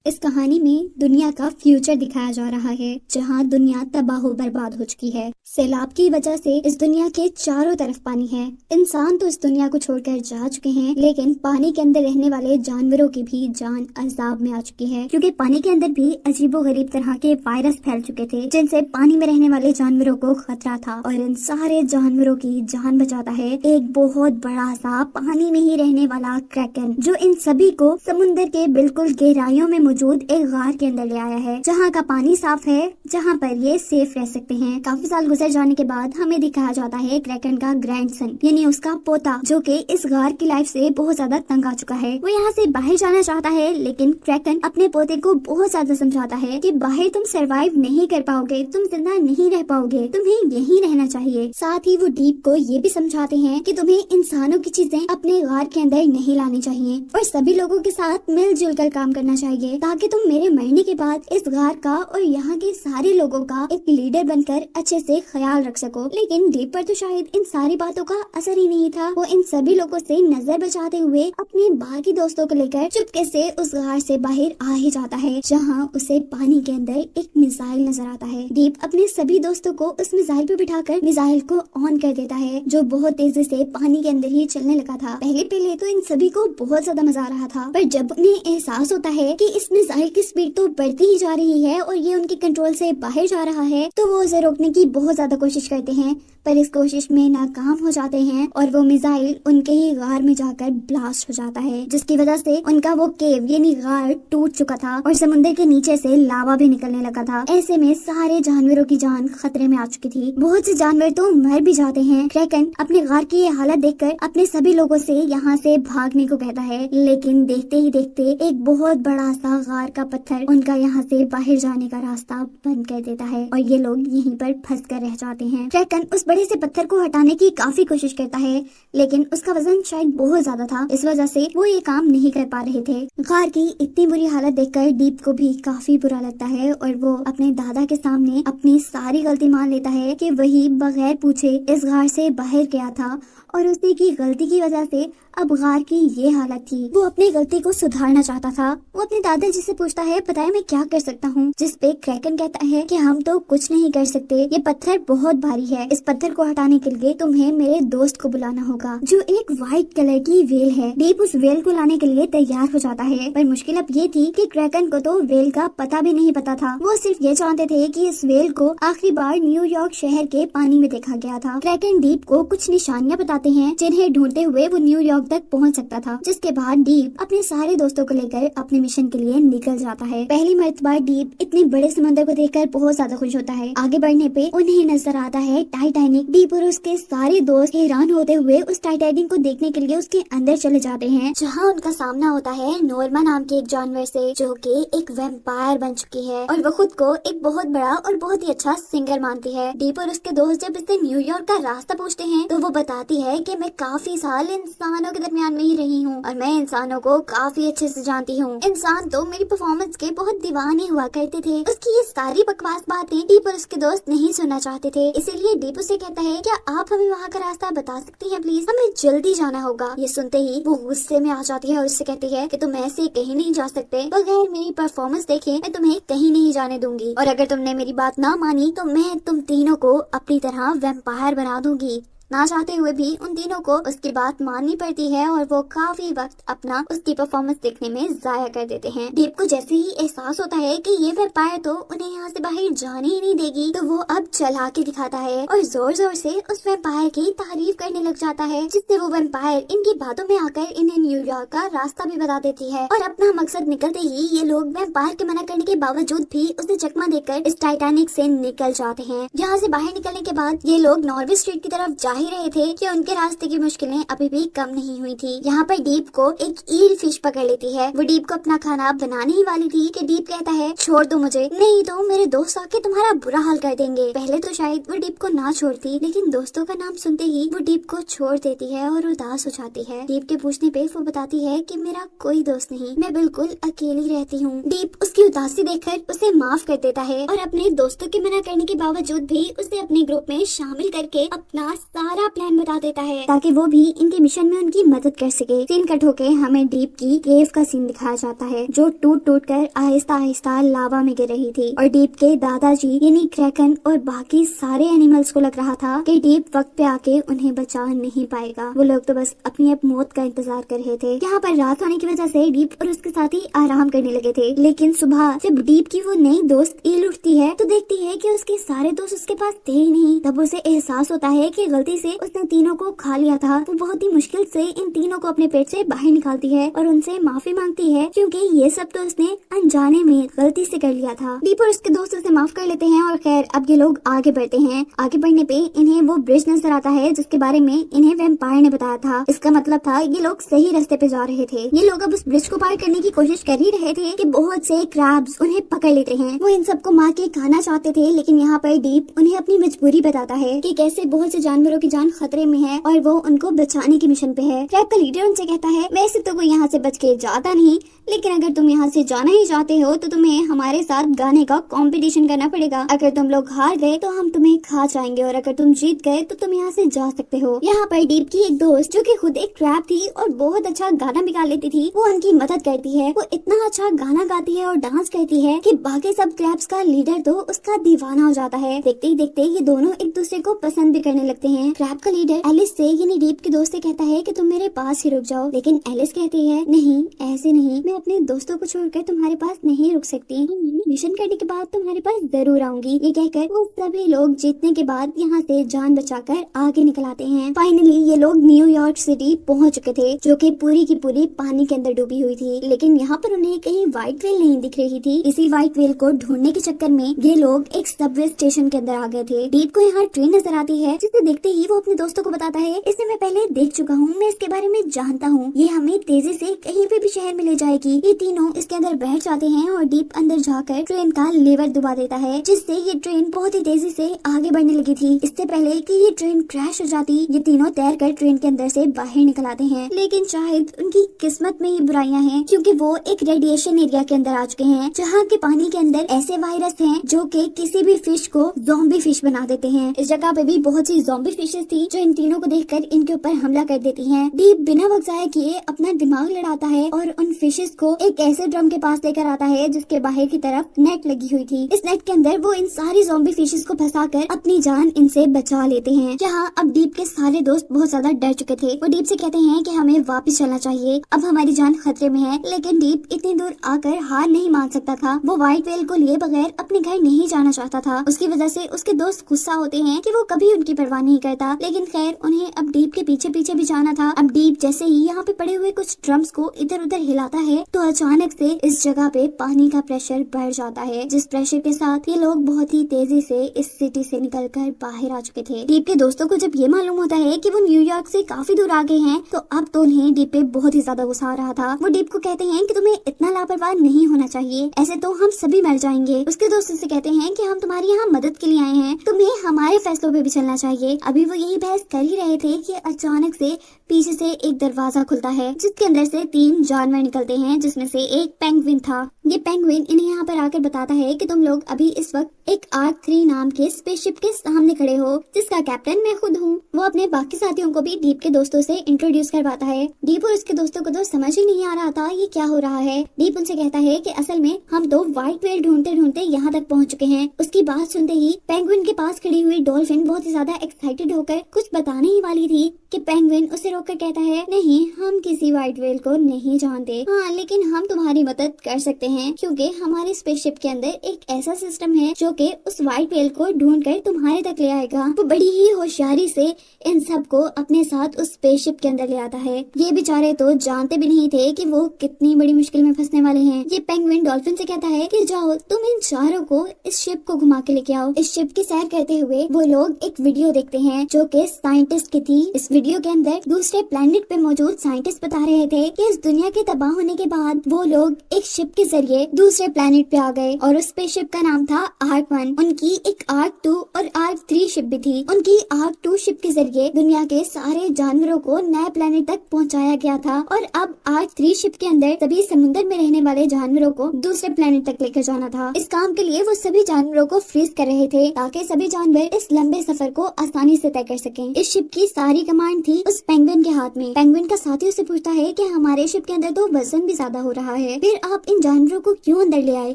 इस कहानी में दुनिया का फ्यूचर दिखाया जा रहा है, जहां दुनिया तबाह बर्बाद हो चुकी है। सैलाब की वजह से इस दुनिया के चारों तरफ पानी है। इंसान तो इस दुनिया को छोड़कर जा चुके हैं, लेकिन पानी के अंदर रहने वाले जानवरों की भी जान अजाब में आ चुकी है, क्योंकि पानी के अंदर भी अजीबोगरीब तरह के वायरस फैल चुके थे, जिनसे पानी में रहने वाले जानवरों को खतरा था। और इन सारे जानवरों की जान बचाता है एक बहुत बड़ा सा पानी में ही रहने वाला क्रैकन, जो इन सभी को समुद्र के बिल्कुल गहराइयों में मौजूद एक गार के अंदर ले आया है, जहाँ का पानी साफ है, जहाँ पर ये सेफ रह सकते हैं। काफी साल गुजर जाने के बाद हमें दिखाया जाता है क्रैकन का ग्रैंडसन, यानी उसका पोता, जो कि इस गार की लाइफ से बहुत ज्यादा तंग आ चुका है। वो यहाँ से बाहर जाना चाहता है, लेकिन क्रैकन अपने पोते को बहुत ज्यादा समझाता है कि बाहर तुम सरवाइव नहीं कर पाओगे, तुम जिंदा नहीं रह पाओगे, तुम्हें यहीं रहना चाहिए। साथ ही वो डीप को ये भी समझाते हैं कि तुम्हें इंसानों की चीजें अपने गार के अंदर नहीं लानी चाहिए और सभी लोगों के साथ मिलजुल कर काम करना चाहिए, ताकि तुम मेरे मरने के बाद इस गार का और यहाँ के सारे लोगों का एक लीडर बनकर अच्छे से ख्याल रख सको। लेकिन डीप पर तो शायद इन सारी बातों का असर ही नहीं था। वो इन सभी लोगों से नजर बचाते हुए अपने बाकी दोस्तों को लेकर चुपके से उस गार से बाहर आ ही जाता है, जहाँ उसे पानी के अंदर एक मिसाइल नजर आता है। डीप अपने सभी दोस्तों को उस मिसाइल पे बिठाकर मिसाइल को ऑन कर देता है, जो बहुत तेजी से पानी के अंदर ही चलने लगा था। पहले तो इन सभी को बहुत ज्यादा मजा आ रहा था, पर जब उन्हें एहसास होता है कि इस मिसाइल की स्पीड तो बढ़ती ही जा रही है और ये उनके कंट्रोल से बाहर जा रहा है, तो वो उसे रोकने की बहुत ज्यादा कोशिश करते हैं, पर इस कोशिश में नाकाम हो जाते हैं और वो मिसाइल उनके ही गार में जाकर ब्लास्ट हो जाता है, जिसकी वजह से उनका वो केव यानी गार टूट चुका था और समुद्र के नीचे से लावा भी निकलने लगा था। ऐसे में सारे जानवरों की जान खतरे में आ चुकी थी। बहुत से जानवर तो मर भी जाते हैं। क्रैकन अपने गार की ये हालत देखकर अपने सभी लोगों से यहाँ से भागने को कहता है, लेकिन देखते ही देखते एक बहुत बड़ा सा गार का पत्थर उनका यहाँ से बाहर जाने का रास्ता बंद कर देता है और ये लोग यहीं पर फंस कर रह जाते हैं। क्रैकन उस बड़े से पत्थर को हटाने की काफी कोशिश करता है, लेकिन उसका वजन शायद बहुत ज्यादा था, इस वजह से वो ये काम नहीं कर पा रहे थे। गार की इतनी बुरी हालत देखकर डीप को भी काफी बुरा लगता है और वो अपने दादा के सामने अपनी सारी गलती मान लेता है कि वही बगैर पूछे इस गार से बाहर गया था और उसी की गलती की वजह से अब गार की ये हालत थी। वो अपनी गलती को सुधारना चाहता था। वो अपने दादाजी से पूछता है, बताए मैं क्या कर सकता हूँ? जिस पे क्रैकन कहता है कि हम तो कुछ नहीं कर सकते, ये पत्थर बहुत भारी है, इस पत्थर को हटाने के लिए तुम्हें मेरे दोस्त को बुलाना होगा, जो एक व्हाइट कलर की वेल है। डीप उस वेल को लाने के लिए तैयार हो जाता है, पर मुश्किल अब ये थी कि क्रैकन को तो वेल का पता भी नहीं पता था। वो सिर्फ ये जानते थे कि इस वेल को आखिरी बार न्यूयॉर्क शहर के पानी में देखा गया था। क्रैकन डीप को कुछ निशानियाँ बताते हैं, जिन्हें ढूंढते हुए वो न्यूयॉर्क तक पहुंच सकता था, जिसके बाद डीप अपने सारे दोस्तों को लेकर अपने मिशन के लिए निकल जाता है। पहली मर्तबा डीप इतने बड़े समंदर को देखकर बहुत ज्यादा खुश होता है। आगे बढ़ने पे उन्हें नजर आता है टाइटैनिक। डीप और उसके सारे दोस्त हैरान होते हुए उस टाइटैनिक को देखने के लिए उसके अंदर चले जाते हैं, जहाँ उनका सामना होता है नोर्मा नाम के एक जानवर से, जो कि एक वैम्पायर बन चुकी है और वो खुद को एक बहुत बड़ा और बहुत ही अच्छा सिंगर मानती है। डीप और उसके दोस्त जब इससे न्यूयॉर्क का रास्ता पूछते हैं, तो वो बताती है कि मैं काफी साल इंसानों के दरमियान में ही रही हूँ और मैं इंसानों को काफी अच्छे से जानती हूँ। इंसान तो मेरी परफॉर्मेंस के बहुत दीवाने हुआ करते थे। उसकी ये सारी बकवास बातें डीप और उसके दोस्त नहीं सुनना चाहते थे, इसीलिए डीप उसे कहता है, क्या आप हमें वहाँ का रास्ता बता सकती हैं प्लीज, हमें जल्दी जाना होगा। ये सुनते ही वो गुस्से में आ जाती है और उससे कहती है कि तुम ऐसे कहीं नहीं जा सकते, बगैर मेरी परफॉर्मेंस देखे मैं तुम्हें कहीं नहीं जाने दूंगी, और अगर तुमने मेरी बात ना मानी तो मैं तुम तीनों को अपनी तरह वैम्पायर बना दूंगी। ना चाहते हुए भी उन तीनों को उसकी बात माननी पड़ती है और वो काफी वक्त अपना उसकी परफॉर्मेंस देखने में जाया कर देते हैं। डीप को जैसे ही एहसास होता है कि ये वैम्पायर तो उन्हें यहाँ से बाहर जाने ही नहीं देगी, तो वो अब चला के दिखाता है और जोर जोर से उस वैम्पायर की तारीफ करने लग जाता है, जिससे वो वैम्पायर इनकी बातों में आकर इन्हें न्यूयॉर्क का रास्ता भी बता देती है। और अपना मकसद निकलते ही ये लोग वैम्पायर के मना करने के बावजूद भी उसे चकमा देकर इस टाइटैनिक से निकल जाते हैं। यहाँ से बाहर निकलने के बाद ये लोग नॉर्वे स्ट्रीट की तरफ जा ही रहे थे कि उनके रास्ते की मुश्किलें अभी भी कम नहीं हुई थी। यहाँ पर डीप को एक ईल फिश पकड़ लेती है। वो डीप को अपना खाना बनाने ही वाली थी कि डीप कहता है, छोड़ दो मुझे, नहीं तो मेरे दोस्त आके तुम्हारा बुरा हाल कर देंगे। पहले तो शायद वो डीप को ना छोड़ती, लेकिन दोस्तों का नाम सुनते ही वो डीप को छोड़ देती है और उदास हो जाती है। डीप के पूछने पे वो बताती है कि मेरा कोई दोस्त नहीं, मैं बिल्कुल अकेली रहती हूँ। डीप उसकी उदासी देखकर उसे माफ कर देता है और अपने दोस्तों के मना करने के बावजूद भी उसे अपने ग्रुप में शामिल करके अपना साथ सारा प्लान बता देता है ताकि वो भी इनके मिशन में उनकी मदद कर सके। सीन कट होके हमें डीप की केव का सीन दिखाया जाता है जो टूट टूट कर आहिस्ता आहिस्ता लावा में गिर रही थी और डीप के दादाजी यानी क्रैकन और बाकी सारे एनिमल्स को लग रहा था कि डीप वक्त पे आके उन्हें बचा नहीं पाएगा। वो लोग तो बस अपनी अब मौत का इंतजार कर रहे थे। यहाँ पर रात होने की वजह से डीप और उसके साथी आराम करने लगे थे, लेकिन सुबह जब डीप की वो नई दोस्त ईल उठती है तो देखती है कि उसके सारे दोस्त उसके पास थे ही नहीं। तब उसे एहसास होता है कि गलती से उसने तीनों को खा लिया था। वो बहुत ही मुश्किल से इन तीनों को अपने पेट से बाहर निकालती है और उनसे माफी मांगती है क्योंकि ये सब तो उसने अनजाने में गलती से कर लिया था। डीप और उसके दोस्त उसे माफ कर लेते हैं और खैर अब ये लोग आगे बढ़ते हैं। आगे बढ़ने पे इन्हें वो ब्रिज नजर आता है जिसके बारे में इन्हें वैम्पायर ने बताया था। इसका मतलब था ये लोग सही रास्ते पे जा रहे थे। ये लोग अब उस ब्रिज को पार करने की कोशिश कर ही रहे थे कि बहुत से क्रैब्स उन्हें पकड़ लेते हैं। वो इन सबको मार के खाना चाहते थे, लेकिन यहाँ पर डीप उन्हें अपनी मजबूरी बताता है कि कैसे बहुत से जानवरों की जान खतरे में है और वो उनको बचाने की मिशन पे है। क्रैब का लीडर उनसे कहता है वैसे तो कोई यहाँ से बच के जाता नहीं, लेकिन अगर तुम यहाँ से जाना ही चाहते हो तो तुम्हें हमारे साथ गाने का कंपटीशन करना पड़ेगा। अगर तुम लोग हार गए तो हम तुम्हें खा जाएंगे और अगर तुम जीत गए तो तुम यहाँ से जा सकते हो। यहाँ पर डीप की एक दोस्त जो कि खुद एक क्रैब थी और बहुत अच्छा गाना भी गा लेती थी, वो उनकी मदद करती है। वो इतना अच्छा गाना गाती है और डांस करती है कि बाकी सब क्रैब्स का लीडर तो उसका दीवाना हो जाता है। देखते ही देखते ये दोनों एक दूसरे को पसंद भी करने लगते हैं। क्रैब का लीडर एलिस से यानी डीप के दोस्त से कहता है कि तुम मेरे पास ही रुक जाओ, लेकिन एलिस कहती है नहीं ऐसे नहीं, मैं अपने दोस्तों को छोड़कर तुम्हारे पास नहीं रुक सकती। मिशन करने के बाद तुम्हारे पास जरूर आऊंगी। ये कहकर वो सभी लोग जीतने के बाद यहाँ से जान बचाकर आगे निकल आते हैं। फाइनली ये लोग न्यूयॉर्क सिटी पहुँच चुके थे जो कि पूरी की पूरी पानी के अंदर डूबी हुई थी, लेकिन यहाँ पर उन्हें कहीं व्हाइट व्हेल नहीं दिख रही थी। इसी व्हाइट व्हेल को ढूंढने के चक्कर में ये लोग एक सबवे स्टेशन के अंदर आ गए थे। डीप को यहाँ ट्रेन नजर आती है जिसे देखते ही वो अपने दोस्तों को बताता है इसे मैं पहले देख चुका हूँ, मैं इसके बारे में जानता हूँ, ये हमें तेजी से कहीं पे भी शहर में ले जाएगी। ये तीनों इसके अंदर बैठ जाते हैं और डीप अंदर जाकर ट्रेन का लीवर दबा देता है जिससे ये ट्रेन बहुत ही तेजी से आगे बढ़ने लगी थी। इससे पहले कि ये ट्रेन क्रैश हो जाती ये तीनों तैरकर ट्रेन के अंदर से बाहर निकल आते हैं, लेकिन शायद उनकी किस्मत में ही बुराइयां हैं क्योंकि वो एक रेडिएशन एरिया के अंदर आ चुके हैं जहाँ के पानी के अंदर ऐसे वायरस हैं जो कि किसी भी फिश को ज़ॉम्बी फिश बना देते हैं। इस जगह पे भी बहुत सी ज़ॉम्बी फिशेस थी जो इन तीनों को देखकर इनके ऊपर हमला कर देती हैं। डीप बिना वक्त ज़ाया किए अपना दिमाग लड़ाता है और उन फिशेस को एक ऐसे ड्रम के पास लेकर आता है जिसके बाहर की तरफ नेट लगी हुई थी। इस नेट के अंदर वो इन सारी ज़ॉम्बी फिशेस को फंसाकर अपनी जान इनसे बचा लेते हैं। जहाँ अब डीप के सारे दोस्त बहुत ज्यादा डर चुके थे। वो डीप से कहते हैं कि हमें वापस चलना चाहिए, अब हमारी जान खतरे में है, लेकिन डीप इतनी दूर आकर हार नहीं मान सकता था। वो व्हाइट व्हेल को लिए बगैर अपने घर नहीं जाना चाहता था। उसकी वजह से उसके दोस्त गुस्सा होते हैं कि वो कभी उनकी परवाह नहीं करता, लेकिन खैर उन्हें अब डीप के पीछे पीछे भी जाना था। अब डीप जैसे ही यहाँ पे पड़े हुए कुछ ड्रम्स को इधर उधर हिलाता है तो अचानक से इस जगह पे पानी का प्रेशर बढ़ जाता है, जिस प्रेशर के साथ ये लोग बहुत ही तेजी से इस सिटी से निकलकर बाहर आ चुके थे। डीप के दोस्तों को जब ये मालूम होता है कि वो न्यूयॉर्क से काफी दूर आ गए हैं तो अब तो उन्हें डीप पे बहुत ही ज्यादा गुस्सा आ रहा था। वो डीप को कहते हैं कि तुम्हें इतना लापरवाह नहीं होना चाहिए, ऐसे तो हम सभी मर जाएंगे। उसके दोस्त से कहते हैं कि हम तुम्हारी यहाँ मदद के लिए आए हैं, तुम्हें हमारे फैसलों पे भी चलना चाहिए। अभी वो यही बहस कर ही रहे थे कि अचानक से पीछे से एक दरवाजा खुलता है जिसके अंदर से 3 जानवर निकलते हैं, जिसमें से एक पेंगुइन था। ये पेंगुइन इन्हें यहाँ पर आकर बताता है कि तुम लोग अभी इस वक्त एक आर्क 3 नाम के स्पेसशिप के सामने खड़े हो जिसका कैप्टन मैं खुद हूँ। वो अपने बाकी साथियों को भी डीप के दोस्तों से इंट्रोड्यूस करवाता है। डीप और उसके दोस्तों को तो समझ ही नहीं आ रहा था ये क्या हो रहा है। डीप उनसे कहता है कि असल में हम तो व्हाइट व्हेल ढूंढते ढूंढते यहाँ तक पहुँच चुके हैं। उसकी बात सुनते ही पेंगुइन के पास खड़ी हुई डॉल्फिन बहुत ही ज्यादा एक्साइटेड होकर कुछ बताने ही वाली थी कि पेंगुइन उसे रोककर कहता है नहीं, हम किसी व्हाइट व्हेल को नहीं जानते, हाँ लेकिन हम तुम्हारी मदद कर सकते हैं क्योंकि हमारे स्पेसशिप के अंदर एक ऐसा सिस्टम है जो कि उस व्हाइट व्हेल को ढूंढकर तुम्हारे तक ले आएगा। वो बड़ी ही होशियारी से इन सबको अपने साथ उस स्पेसशिप के अंदर ले आता है। ये बेचारे तो जानते भी नहीं थे कि वो कितनी बड़ी मुश्किल में फंसने वाले हैं। ये पेंगुइन डॉल्फिन से कहता है कि जाओ तुम इन चारों को इस शिप को घुमा के लेके आओ। इस शिप की सैर करते हुए वो लोग एक वीडियो देखते हैं जो कि साइंटिस्ट की थी। इस वीडियो के अंदर दूसरे प्लेनेट पे मौजूद साइंटिस्ट बता रहे थे कि इस दुनिया के तबाह होने के बाद वो लोग एक शिप के जरिए दूसरे प्लेनेट पे आ गए और उस स्पेसशिप का नाम था आर्क 1। उनकी एक आर्क 2 और आर्क 3 शिप भी थी। उनकी आर्क 2 शिप के जरिए दुनिया के सारे जानवरों को नए प्लेनेट तक पहुंचाया गया था और अब आर्क 3 शिप के अंदर सभी समुद्र में रहने वाले जानवरों को दूसरे प्लेनेट तक लेकर जाना था। इस काम के लिए वो सभी जानवरों को फ्रीज कर रहे थे ताकि सभी जानवर इस लंबे सफर को आसानी से तय कर सकें। इस शिप की सारी कमांड थी उस पेंगुइन के हाथ में। पेंगुइन का साथी उससे पूछता है कि हमारे शिप के अंदर तो वजन भी ज्यादा हो रहा है, फिर आप इन जानवरों को क्यों अंदर ले आए?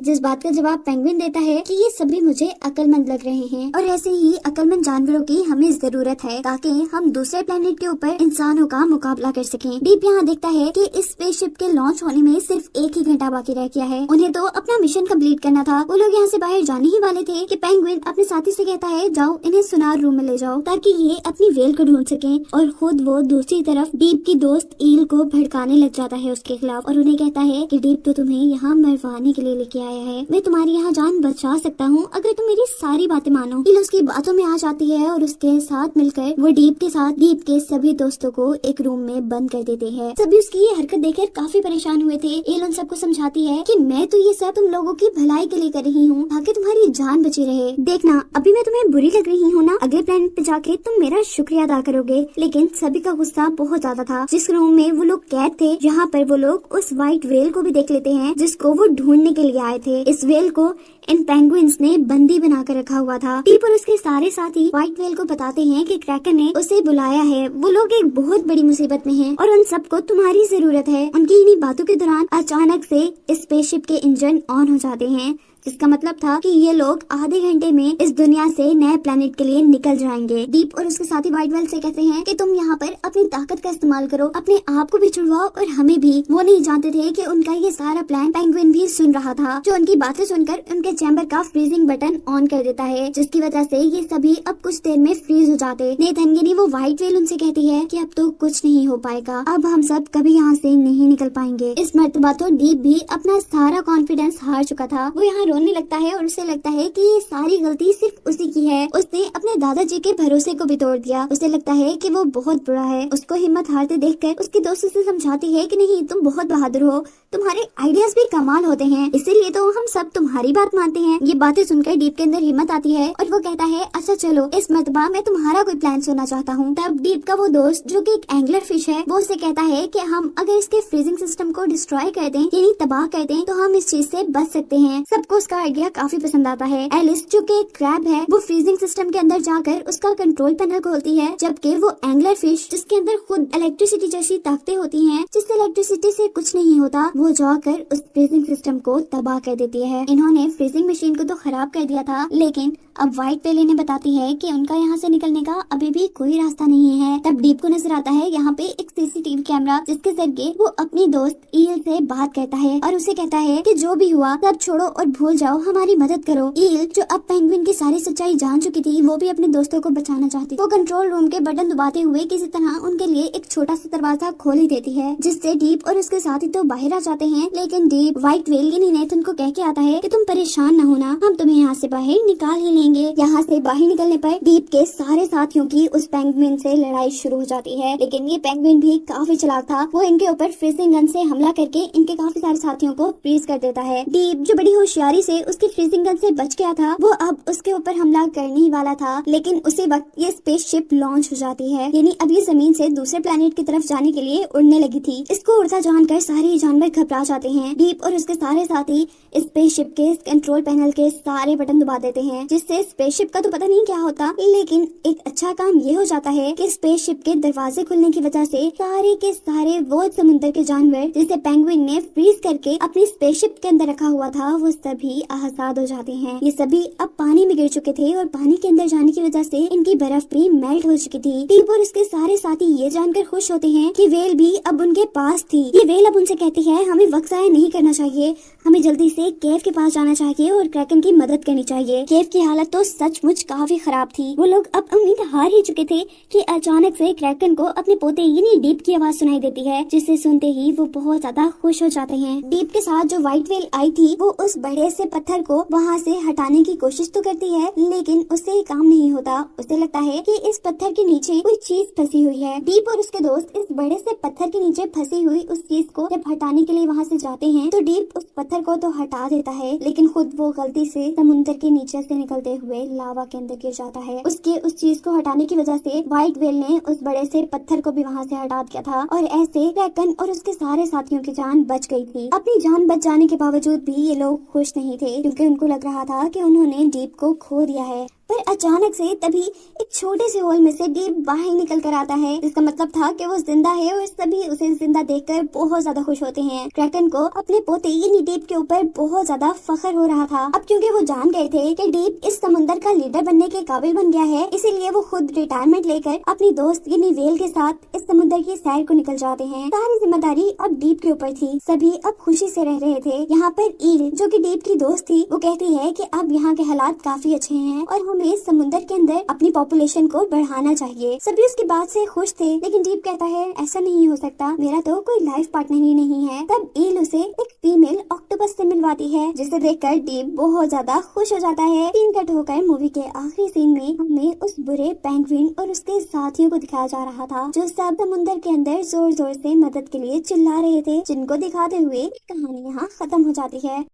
जिस बात का जवाब पेंगुइन देता है कि ये सभी मुझे अक्लमंद लग रहे हैं और ऐसे ही अक्लमंद जानवरों की हमें जरूरत है ताकि हम दूसरे प्लेनेट के ऊपर इंसानों का मुकाबला कर सकें। डीप यहाँ देखता है कि इस स्पेसशिप के लॉन्च होने में सिर्फ 1 ही घंटा बाकी रह गया है। उन्हें तो अपना मिशन कंप्लीट करना था। वो लोग यहाँ से बाहर जाने ही वाले थे कि पेंगुइन अपने साथी से कहता है जाओ इन्हें सुनार रूम में ले जाओ ताकि ये अपनी वेल को ढूंढ सकें, और खुद वो दूसरी तरफ डीप की दोस्त ईल को भड़काने लग जाता है उसके खिलाफ और उन्हें कहता है कि डीप तो तुम्हें यहाँ मरवाने के लिए लेके आया है, मैं तुम्हारी यहाँ जान बचा सकता हूँ अगर तुम मेरी सारी बातें मानो। ईल उसकी बातों में आ जाती है और उसके साथ मिलकर वो डीप के साथ डीप के सभी दोस्तों को एक रूम में बंद कर देते हैं। सभी उसकी ये हरकत देखकर काफी परेशान हुए थे। ईल उन सबको समझाती है कि मैं तो ये सब तुम लोगों की भलाई के लिए कर रही हूँ ताकि तुम्हारी जान बची रहे। देखना अभी मैं तुम्हें बुरी लग रही हूँ ना, अगले प्लेनेट पे जाके तुम मेरा शुक्रिया अदा करोगे। लेकिन सभी का गुस्सा बहुत ज्यादा था। जिस रूम में वो लोग कैद थे, जहाँ पर वो लोग उस व्हाइट व्हेल को भी देख लेते हैं जिसको वो ढूंढने के लिए आए थे। इस व्हेल को इन पेंगुइन्स ने बंदी बनाकर रखा हुआ था। डीप और उसके सारे साथी व्हाइट व्हेल को बताते हैं कि क्रैकन ने उसे बुलाया है, वो लोग एक बहुत बड़ी मुसीबत में हैं और उन सबको तुम्हारी जरूरत है। उनकी इन्हीं बातों के दौरान अचानक से इस स्पेसशिप के इंजन ऑन हो जाते हैं, जिसका मतलब था कि ये लोग आधे घंटे में इस दुनिया से नए प्लेनेट के लिए निकल जाएंगे। डीप और उसके साथी व्हाइट व्हेल से कहते हैं कि तुम यहाँ पर अपनी ताकत का इस्तेमाल करो, अपने आप को भी छुड़वाओ और हमें भी। वो नहीं जानते थे कि उनका ये सारा प्लान पेंगुइन भी सुन रहा था, जो उनकी बातें सुनकर उनके चैम्बर का फ्रीजिंग बटन ऑन कर देता है, जिसकी वजह से ये सभी अब कुछ देर में फ्रीज हो जाते। नेथन वो व्हाइट व्हेल उनसे कहती है कि अब तो कुछ नहीं हो पाएगा, अब हम सब कभी यहाँ से नहीं निकल पाएंगे। इस मर्तबा तो डीप भी अपना सारा कॉन्फिडेंस हार चुका था। वो यहाँ रोने लगता है और उसे लगता है कि ये सारी गलती सिर्फ उसी की है। उसने अपने दादाजी के भरोसे को भी तोड़ दिया। उसे लगता है कि वो बहुत बुरा है। उसको हिम्मत हारते देखकर उसके दोस्त उसे समझाती है कि नहीं, तुम बहुत बहादुर हो, तुम्हारे आइडियाज भी कमाल होते हैं, इसीलिए तो हम सब तुम्हारी बात मानते हैं। ये बातें सुनकर डीप के अंदर हिम्मत आती है और वो कहता है अच्छा चलो इस मर्तबा मैं तुम्हारा कोई प्लान सुनना चाहता हूँ। तब डीप का वो दोस्त जो कि एक एंगलर फिश है, वो उसे कहता है कि हम अगर इसके फ्रीजिंग सिस्टम को डिस्ट्रॉय कर दें, यानी तबाह कर दें, तो हम इस चीज से बच सकते हैं। सबको उसका आइडिया काफी पसंद आता है। एलिस जो कि एक क्रैब है, वो फ्रीजिंग सिस्टम के अंदर जाकर उसका कंट्रोल पैनल खोलती है, जबकि वो एंगलर फिश जिसके अंदर खुद इलेक्ट्रिसिटी जैसी ताकतें होती हैं, जिससे इलेक्ट्रिसिटी से कुछ नहीं होता, वो जाकर उस फ्रीजिंग सिस्टम को तबाह कर देती है। इन्होंने फ्रीजिंग मशीन को तो खराब कर दिया था, लेकिन अब व्हाइट व्हेल इन्हें बताती है कि उनका यहाँ से निकलने का अभी भी कोई रास्ता नहीं है। तब डीप को नजर आता है यहाँ पे एक सीसीटीवी कैमरा, जिसके जरिए वो अपनी दोस्त ईल से बात करता है और उसे कहता है कि जो भी हुआ सब छोड़ो और भूल जाओ, हमारी मदद करो। ईल जो अब पेंगुइन की सारी सच्चाई जान चुकी थी, वो भी अपने दोस्तों को बचाना चाहती। वो कंट्रोल रूम के बटन दबाते हुए किसी तरह उनके लिए एक छोटा सा दरवाजा खोल ही देती है, जिससे डीप और उसके साथी तो बाहर आ जाते हैं। लेकिन डीप व्हाइट व्हेल यानी नेथन को कह के आता है कि तुम परेशान न होना, हम तुम्हें यहाँ से बाहर निकाल ही लेंगे। यहाँ से बाहर निकलने पर डीप के सारे साथियों की उस पेंगुइन से लड़ाई शुरू हो जाती है, लेकिन ये पेंगुइन भी काफी चालाक था। वो इनके ऊपर फ्रीजिंग गन से हमला करके इनके काफी सारे साथियों को फ्रीज कर देता है। डीप जो बड़ी होशियारी से उसकी फ्रीजिंग गन से बच गया था, वो अब उसके ऊपर हमला करने ही वाला था, लेकिन उसी वक्त ये स्पेसशिप लॉन्च हो जाती है, यानी अब ये जमीन से दूसरे प्लेनेट की तरफ जाने के लिए उड़ने लगी थी। इसको उड़ता जानकर सारे जानवर घबरा जाते हैं। डीप और उसके सारे साथी स्पेसशिप के कंट्रोल पैनल के सारे बटन दबा देते हैं, जिससे स्पेसशिप का तो पता नहीं क्या होता, लेकिन एक अच्छा काम ये हो जाता है कि स्पेसशिप के दरवाजे खुलने की वजह से सारे के सारे वो समुद्र के जानवर जिसे पेंगुइन ने फ्रीज करके अपनी स्पेसशिप के अंदर रखा हुआ था, वो सभी आजाद हो जाते हैं। ये सभी अब पानी में गिर चुके थे और पानी के अंदर जाने की वजह से इनकी बर्फ भी मेल्ट हो चुकी थी। डीप और उसके सारे साथी ये जानकर खुश होते हैं कि वेल भी अब उनके पास थी। ये वेल अब उनसे कहती है हमें वक्त जाया नहीं करना चाहिए, हमें जल्दी से केव के पास जाना चाहिए और क्रैकन की मदद करनी चाहिए। केव की हालत तो सचमुच काफी खराब थी। वो लोग अब उम्मीद हार ही चुके थे कि अचानक से क्रैकन को अपने पोते यानी डीप की आवाज सुनाई देती है, जिसे सुनते ही वो बहुत ज्यादा खुश हो जाते हैं। डीप के साथ जो व्हाइट व्हेल आई थी, वो उस बड़े से पत्थर को वहाँ से हटाने की कोशिश तो करती है, लेकिन उससे काम नहीं होता। उसे लगता है कि इस पत्थर के नीचे कोई चीज फंसी हुई है। डीप और उसके दोस्त इस बड़े से पत्थर के नीचे फंसी हुई उस चीज को जब हटाने के लिए वहाँ से जाते हैं, तो डीप उस पत्थर को तो हटा देता है, लेकिन खुद वो गलती से समुद्र के नीचे से निकलते हुए लावा के अंदर गिर जाता है। उसके उस चीज को हटाने की वजह से व्हाइट व्हेल ने उस बड़े से पत्थर को भी वहाँ से हटा दिया था और ऐसे क्रैकन और उसके सारे साथियों की जान बच गई थी। अपनी जान बच जाने के बावजूद भी ये लोग खुश नहीं थे, क्योंकि उनको लग रहा था कि उन्होंने डीप को खो दिया है। पर अचानक से तभी एक छोटे से होल में से डीप बाहर निकल कर आता है, जिसका मतलब था कि वो जिंदा है और सभी उसे जिंदा देखकर बहुत ज्यादा खुश होते हैं। क्रैकन को अपने पोते यानी डीप के ऊपर बहुत ज्यादा फख्र हो रहा था। अब क्योंकि वो जान गए थे कि डीप इस समुंदर का लीडर बनने के काबिल बन गया है, इसीलिए वो खुद रिटायरमेंट लेकर अपनी दोस्त यानी वेल के साथ इस समुंदर की सैर को निकल जाते हैं। सारी जिम्मेदारी अब डीप के ऊपर थी। सभी अब खुशी से रह रहे थे। यहाँ पर ईल जो कि डीप की दोस्त थी, वो कहती है कि अब यहाँ के हालात काफी अच्छे हैं और हमें समुंदर के अंदर अपनी पॉपुलेशन को बढ़ाना चाहिए। सभी उसकी बात से खुश थे, लेकिन डीप कहता है ऐसा नहीं हो सकता, मेरा तो कोई लाइफ पार्टनर ही नहीं है। तब ईल उसे एक फीमेल ऑक्टोपस से मिलवाती है, जिसे देखकर डीप बहुत ज्यादा खुश हो जाता है। सीन कट होकर मूवी के आखिरी सीन में हमें उस बुरे पेंगुइन और उसके साथियों को दिखाया जा रहा था, जो सब समुंदर के अंदर जोर जोर से मदद के लिए चिल्ला रहे थे, जिनको दिखाते हुए कहानी यहाँ खत्म हो जाती है।